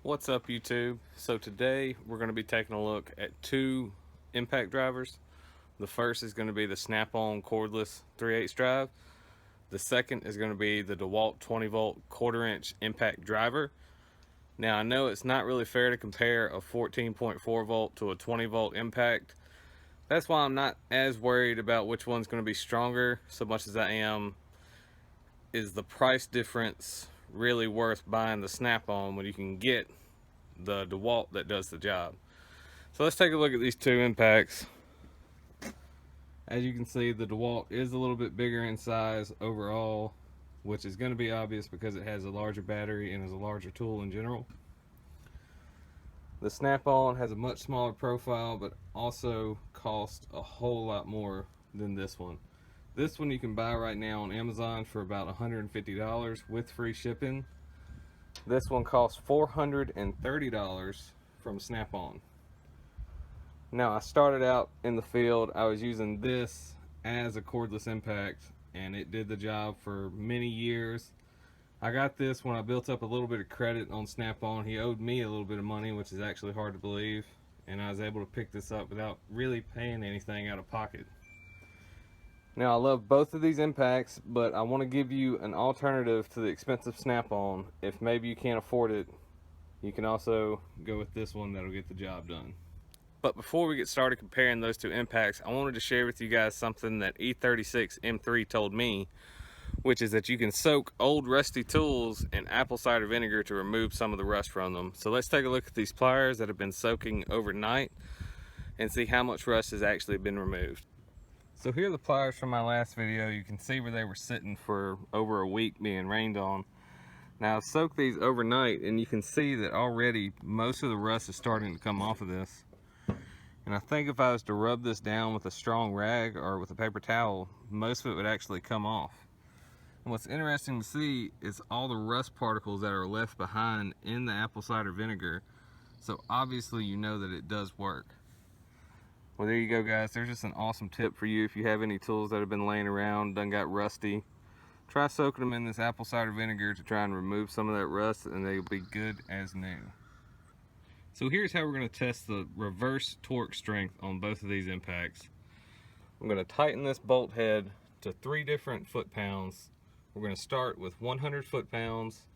What's up, YouTube? So today we're going to be taking a look at two impact drivers. The first is going to be the Snap-on cordless 3/8 drive. The second is going to be the DeWalt 20 volt quarter inch impact driver. Now I know it's not really fair to compare a 14.4 volt to a 20 volt impact. That's why I'm not as worried about which one's going to be stronger so much as I am is the price difference really worth buying the Snap-on when you can get the DeWalt that does the job. So let's take a look at these two impacts. As you can see, the DeWalt is a little bit bigger in size overall, which is going to be obvious because it has a larger battery and is a larger tool in general. The Snap-on has a much smaller profile, but also costs a whole lot more than this one. This one you can buy right now on Amazon for about $150 with free shipping. This one costs $430 from Snap-on. Now, I started out in the field, I was using this as a cordless impact, and it did the job for many years. I got this when I built up a little bit of credit on Snap-on. He owed me a little bit of money, which is actually hard to believe, and I was able to pick this up without really paying anything out of pocket. Now, I love both of these impacts, but I want to give you an alternative to the expensive Snap-on. If maybe you can't afford it, you can also go with this one that'll get the job done. But before we get started comparing those two impacts, I wanted to share with you guys something that E36M3 told me, which is that you can soak old rusty tools in apple cider vinegar to remove some of the rust from them. So let's take a look at these pliers that have been soaking overnight and see how much rust has actually been removed. So here are the pliers from my last video. You can see where they were sitting for over a week being rained on. Now I've soaked these overnight and you can see that already most of the rust is starting to come off of this. And I think if I was to rub this down with a strong rag or with a paper towel, most of it would actually come off. And what's interesting to see is all the rust particles that are left behind in the apple cider vinegar. So obviously you know that it does work. Well, there you go, guys. There's just an awesome tip for you if you have any tools that have been laying around, done got rusty. Try soaking them in this apple cider vinegar to try and remove some of that rust, and they'll be good as new. So here's how we're going to test the reverse torque strength on both of these impacts. I'm going to tighten this bolt head to 3 different foot-pounds. We're going to start with 100 foot-pounds,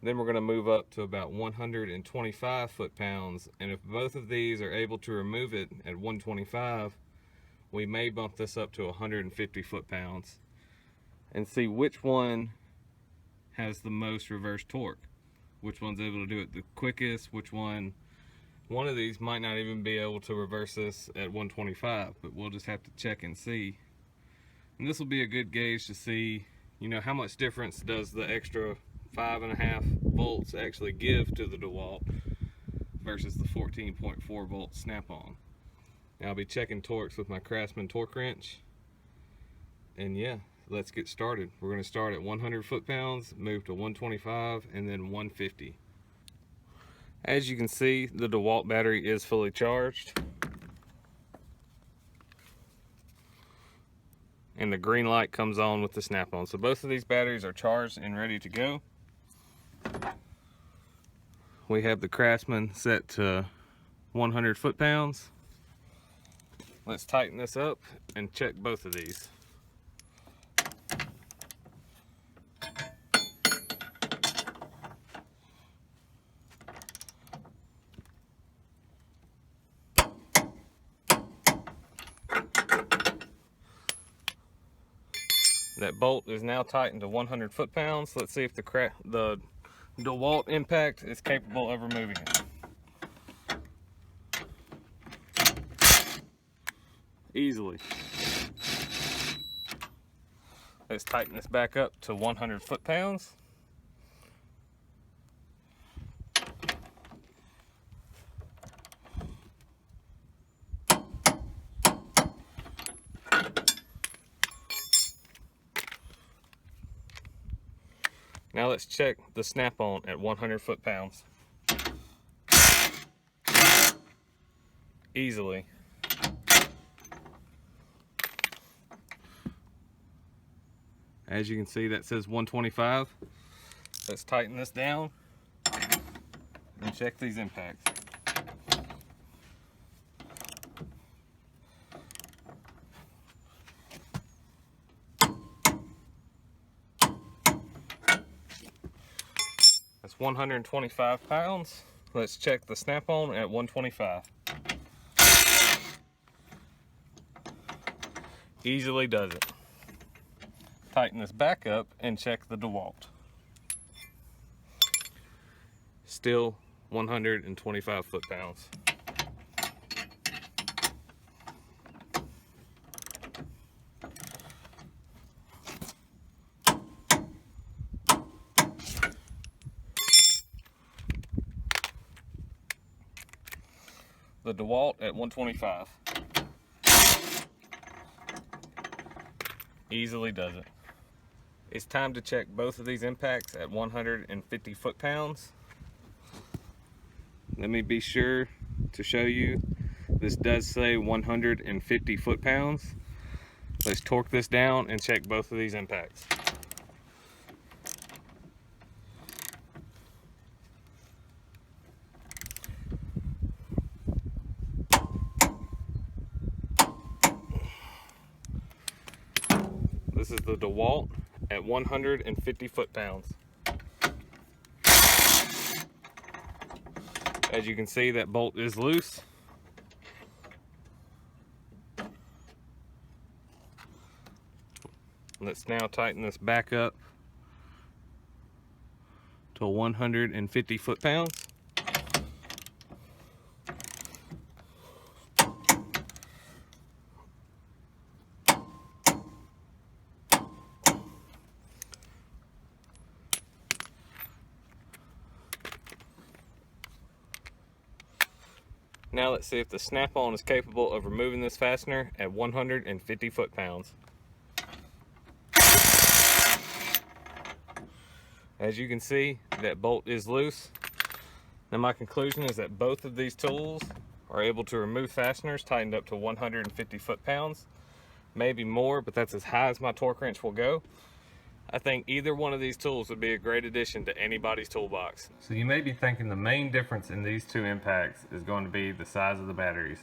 then we're going to move up to about 125 foot-pounds, and if both of these are able to remove it at 125, we may bump this up to 150 foot-pounds and see which one has the most reverse torque. Which one's able to do it the quickest, one of these might not even be able to reverse this at 125, but we'll just have to check and see. And this will be a good gauge to see, you know, how much difference does the extra 5.5 volts actually give to the DeWalt versus the 14.4 volt Snap-on. Now I'll be checking torques with my Craftsman torque wrench, and yeah, let's get started. We're going to start at 100 foot-pounds, move to 125, and then 150. As you can see, the DeWalt battery is fully charged. And the green light comes on with the Snap-on. So both of these batteries are charged and ready to go. We have the Craftsman set to 100 foot-pounds. Let's tighten this up and check both of these. That bolt is now tightened to 100 foot-pounds. Let's see if the DeWalt impact is capable of removing it. Easily. Let's tighten this back up to 100 foot-pounds. Now let's check the Snap-on at 100 foot-pounds. Easily. As you can see, that says 125. Let's tighten this down. and check these impacts. That's 125 pounds. Let's check the snap-on at 125. Easily does it. Tighten this back up and check the DeWalt. Still 125 foot-pounds. The DeWalt at 125. Easily does it. It's time to check both of these impacts at 150 foot-pounds. Let me be sure to show you. This does say 150 foot-pounds. Let's torque this down and check both of these impacts. This is the DeWalt at 150 foot-pounds. As you can see, that bolt is loose. Let's now tighten this back up to 150 foot-pounds. Now let's see if the snap-on is capable of removing this fastener at 150 foot-pounds. As you can see, that bolt is loose. Now my conclusion is that both of these tools are able to remove fasteners tightened up to 150 foot-pounds. Maybe more, but that's as high as my torque wrench will go. I think either one of these tools would be a great addition to anybody's toolbox. So you may be thinking the main difference in these two impacts is going to be the size of the batteries.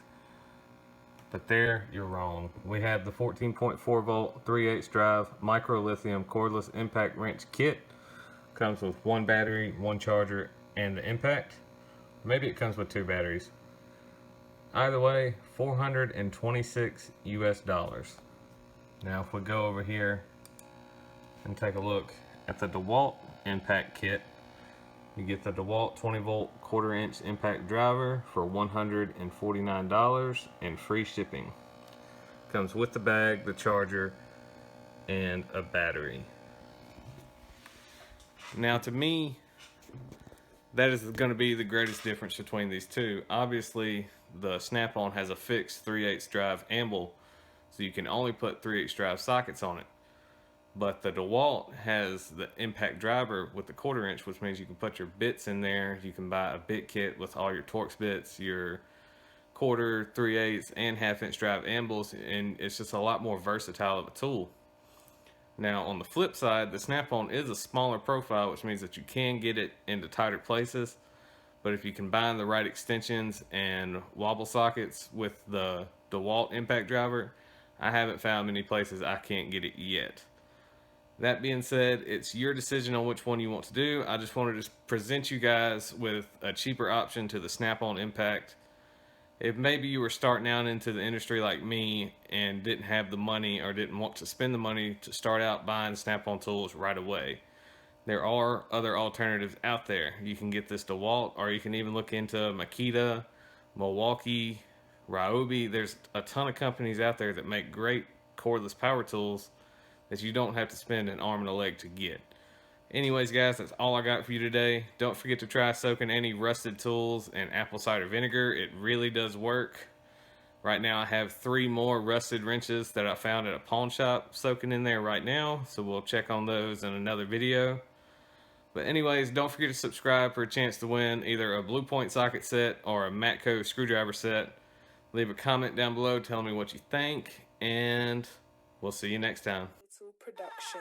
But there, you're wrong. We have the 14.4 volt 3/8 drive micro lithium cordless impact wrench kit. Comes with one battery, one charger, and the impact. Maybe it comes with two batteries. Either way, $426 US. Now if we go over here and take a look at the DeWalt impact kit, you get the DeWalt 20 volt 1/4 inch impact driver for $149 and free shipping. Comes with the bag, the charger, and a battery. Now to me, that is going to be the greatest difference between these two. Obviously, the snap-on has a fixed 3/8 drive amble, so you can only put 3/8 drive sockets on it. But the DeWalt has the impact driver with the 1/4 inch, which means you can put your bits in there. You can buy a bit kit with all your Torx bits, your 1/4, 3/8, and 1/2 inch drive ambles, and it's just a lot more versatile of a tool. Now on the flip side, the snap-on is a smaller profile, which means that you can get it into tighter places. But if you combine the right extensions and wobble sockets with the DeWalt impact driver, I haven't found many places I can't get it yet. That being said, it's your decision on which one you want to do. I just wanted to present you guys with a cheaper option to the snap-on impact. If maybe you were starting out into the industry like me and didn't have the money or didn't want to spend the money to start out buying snap-on tools right away, there are other alternatives out there. You can get this DeWalt, or you can even look into Makita, Milwaukee, Ryobi. There's a ton of companies out there that make great cordless power tools that you don't have to spend an arm and a leg to get. Anyways, guys, that's all I got for you today. Don't forget to try soaking any rusted tools in apple cider vinegar. It really does work. Right now I have 3 more rusted wrenches that I found at a pawn shop soaking in there right now, so we'll check on those in another video. But anyways, don't forget to subscribe for a chance to win either a Blue Point socket set or a Matco screwdriver set. Leave a comment down below telling me what you think, and we'll see you next time. Production.